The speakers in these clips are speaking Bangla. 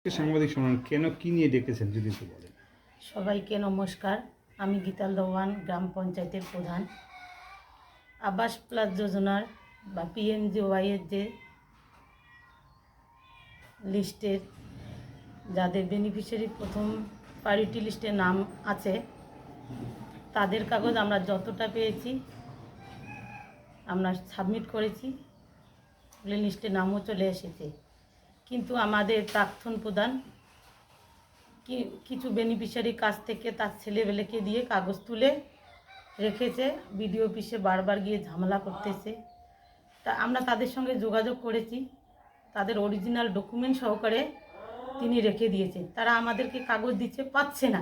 সাংবাদিক সম্মেলন কেন কি নিয়ে ডেকেছেন যদি একটু বলেন। সবাইকে নমস্কার। আমি গীতাল দেওয়ান, গ্রাম পঞ্চায়েতের প্রধান। আবাস প্লাস যোজনার বা পিএমজিওয়াইয়ের যে লিস্টের যাদের বেনিফিশিয়ারি প্রথম প্রায়োরিটি লিস্টে নাম আছে তাদের কাগজ আমরা যতটা পেয়েছি আমরা সাবমিট করেছি, লিস্টে নামও চলে এসেছে। কিন্তু আমাদের প্রাক্তন প্রধান কিছু বেনিফিশিয়ারির কাছ থেকে তার ছেলেবেলেকে দিয়ে কাগজ তুলে রেখেছে, বিডিও অফিসে বারবার গিয়ে ঝামেলা করতেছে। তা আমরা তাদের সঙ্গে যোগাযোগ করেছি, তাদের অরিজিনাল ডকুমেন্ট সহকারে তিনি রেখে দিয়েছেন। তারা আমাদেরকে কাগজ দিচ্ছে পাচ্ছে না,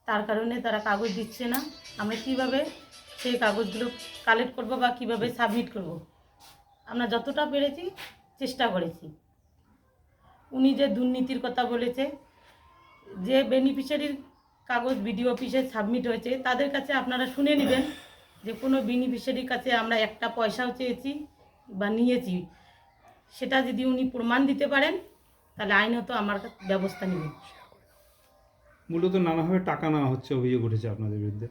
তার কারণে তারা কাগজ দিচ্ছে না। আমরা কিভাবে সেই কাগজগুলো কালেক্ট করব বা কিভাবে সাবমিট করব, আমরা যতটা পেরেছি চেষ্টা করেছি। উনি যে দুর্নীতির কথা বলেছে, যে বেনিফিশিয়ারির কাগজ বিডিও অফিসে সাবমিট হয়েছে তাদের কাছে আপনারা শুনে নেবেন যে কোনো বেনিফিশিয়ারির কাছে আমরা একটা পয়সাও চেয়েছি বা নিয়েছি, সেটা যদি উনি প্রমাণ দিতে পারেন তাহলে আইনত আমার ব্যবস্থা নেবেন। মূলত নানাভাবে টাকা নেওয়া হচ্ছে অভিযোগ উঠেছে আপনাদের বিরুদ্ধে।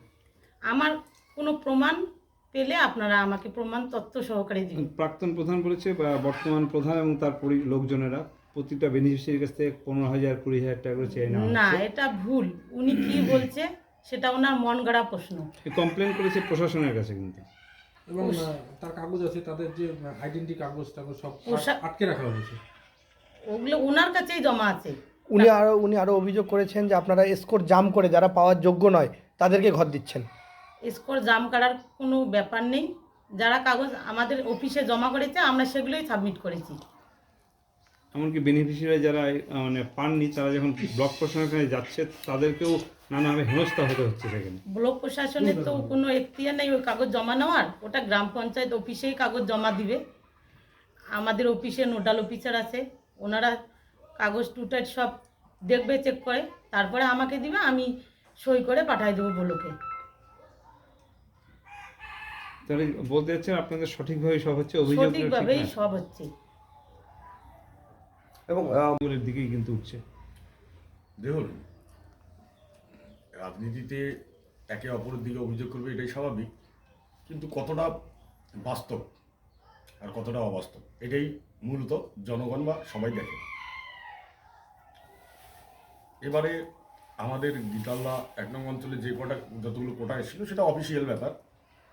আমার কোনো প্রমাণ পেলে আপনারা আমাকে প্রমাণ তথ্য সহকারে দিন। প্রাক্তন প্রধান বলেছে বা বর্তমান প্রধান এবং তার লোকজনেরা প্রতিটা বেনিফিশিয়ারির কাছ থেকে 15,000 20,000 টাকা করে চেয়ে নেওয়া না, হচ্ছে। এটা ভুল। উনি কি বলছে সেটা ওনার মন গড়া প্রশ্ন। কমপ্লেন করেছে প্রশাসনের কাছে কিন্তু। এবং তার কাগজ আছে, তাদের যে আইডেন্টি কাগজ টাগজ সব আটকে রাখা হয়েছে, ওগুলো ওনার কাছেই জমা আছে। উনি আরো অভিযোগ করেছেন যে আপনারা এসকোর জাম করে যারা পাওয়ার যোগ্য নয় তাদেরকে ঘর দিচ্ছেন। স্কোর জাম করার কোনো ব্যাপার নেই। যারা কাগজ আমাদের অফিসে জমা করেছে আমরা সেগুলোই সাবমিট করেছি। এমনকি বেনিফিশিয়ারি যারা মানে পাননি তারা যখন ব্লক প্রশাসনের কাছে যাচ্ছে তাদেরকেও নানাভাবে হেনস্থা হতে হচ্ছে সেখানে। ব্লক প্রশাসনের তো কোনো এখতিয়ার নেই ওই কাগজ জমা নেওয়ার, ওটা গ্রাম পঞ্চায়েত অফিসেই কাগজ জমা দিবে। আমাদের অফিসে নোডাল অফিসার আছে, ওনারা কাগজ টুটাইট সব দেখবে, চেক করে, তারপরে আমাকে দিবে, আমি সই করে পাঠিয়ে দেবো ব্লকে। তাহলে বলতে চাচ্ছেন আপনাদের সঠিকভাবে সব হচ্ছে, অভিযোগ সঠিকভাবেই সব হচ্ছে এবং আমলের দিকেই কিন্তু উঠছে। দেখুন, রাজনীতিতে একে অপরের দিকে অভিযোগ করবে এটাই স্বাভাবিক, কিন্তু কতটা বাস্তব আর কতটা অবাস্তব এটাই মূলত জনগণ বা সবাই দেখে। এবারে আমাদের গীতাল্লা 1 নং অঞ্চলে যে যতগুলো কোটা এসেছিল সেটা অফিসিয়াল ব্যাপার,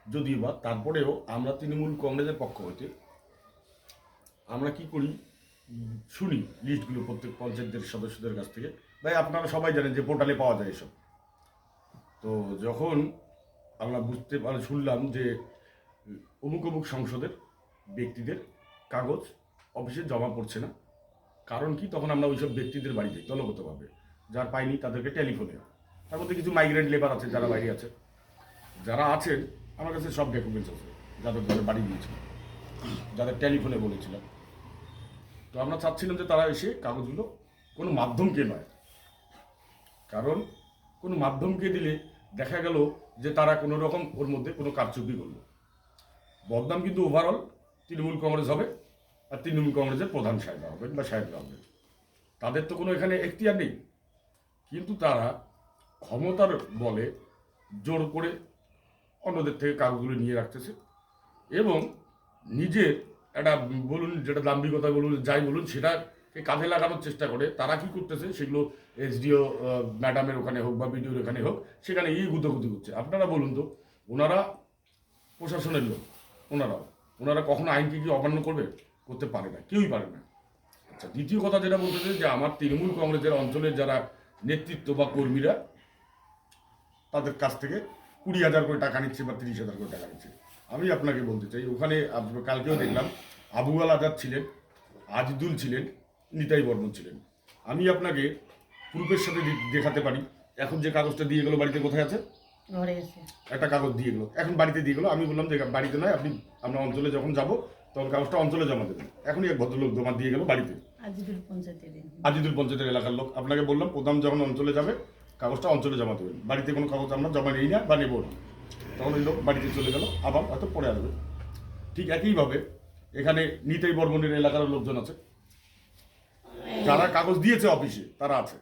যদিও বা তারপরেও আমরা তৃণমূল কংগ্রেসের পক্ষ হইতে আমরা কি করি, শুনি লিস্টগুলো প্রত্যেক পঞ্চায়েতের সদস্যদের কাছ থেকে। তাই আপনারা সবাই জানেন যে পোর্টালে পাওয়া যায় এসব। তো যখন আমরা শুনলাম যে অমুক অমুক সংসদের ব্যক্তিদের কাগজ অফিসে জমা পড়ছে না, কারণ কি, তখন আমরা ওইসব ব্যক্তিদের বাড়িতে দলগতভাবে যার পাইনি তাদেরকে টেলিফোনে, তার মধ্যে কিছু মাইগ্রেন্ট লেবার আছে যারা বাইরে আছে, যারা আছেন আমার কাছে সব ডকুমেন্টস আছে, যাদের ঘরে বাড়ি দিয়েছিল, যাদের টেলিফোনে বলেছিলাম। তো আমরা চাচ্ছিলাম যে তারা এসে কাগজগুলো কোনো মাধ্যমকে নয়, কারণ কোনো মাধ্যমকে দিলে দেখা গেল যে তারা কোনো রকম ওর মধ্যে কোনো কারচুপি করলো, বদনাম কিন্তু ওভারঅল তৃণমূল কংগ্রেস হবে আর তৃণমূল কংগ্রেসের প্রধান সাহেবরা হবেন বা সাহেবরা হবেন। তাদের তো কোনো এখানে এখতিয়ার নেই, কিন্তু তারা ক্ষমতার বলে জোর করে অন্যদের থেকে কাগজগুলো নিয়ে রাখতেছে এবং নিজের একটা বলুন, যেটা দাম্ভিকতা বলুন, যাই বলুন, সেটাকে কাঁধে লাগানোর চেষ্টা করে। তারা কি করতেছে, সেগুলো এসডিও ম্যাডামের ওখানে হোক বা বিডিওর ওখানে হোক, সেখানে গুদোগুদি করছে। আপনারা বলুন তো, ওনারা প্রশাসনের লোক, ওনারা কখনো আইনকে কি অমান্য করতে পারে না, কেউই পারে না। আচ্ছা, দ্বিতীয় কথা যেটা বলতেছে যে আমার তৃণমূল কংগ্রেসের অঞ্চলের যারা নেতৃত্ব বা কর্মীরা তাদের কাছ থেকে 20,000 করে টাকা নিচ্ছে বা 30,000 করে টাকা নিচ্ছে। আমি আপনাকে বলতে চাই, ওখানে কালকেও দেখলাম আবু আল আজাদ ছিলেন, আজিদুল ছিলেন, নিতাই বর্মন ছিলেন। আমি আপনাকে প্রুফের সাথে দেখাতে পারি। এখন যে কাগজটা দিয়ে গেলো বাড়িতে, কোথায় আছে, ঘরে এসে একটা কাগজ দিয়ে গেলো, এখন বাড়িতে দিয়ে গেলো। আমি বললাম যে বাড়িতে নয়, আমরা অঞ্চলে যখন যাবো তখন কাগজটা অঞ্চলে জমা দেবেন। এখনই এক ভদ্রলোক জমা দিয়ে গেল বাড়িতে, আজিদুল পঞ্চায়েতের এলাকার লোক। আপনাকে বললাম প্রধান যখন অঞ্চলে যাবে কাগজটা অঞ্চলে জমা দেবেন, বাড়িতে কোনো কাগজ আমরা জমা নেই না বা নেবো না। তখন ওই লোক বাড়িতে চলে গেল, আবার হয়তো পরে আসবে। ঠিক একইভাবে এখানে নিতাই বর্মনের এলাকার লোকজন আছে, যারা কাগজ দিয়েছে অফিসে তারা আছে।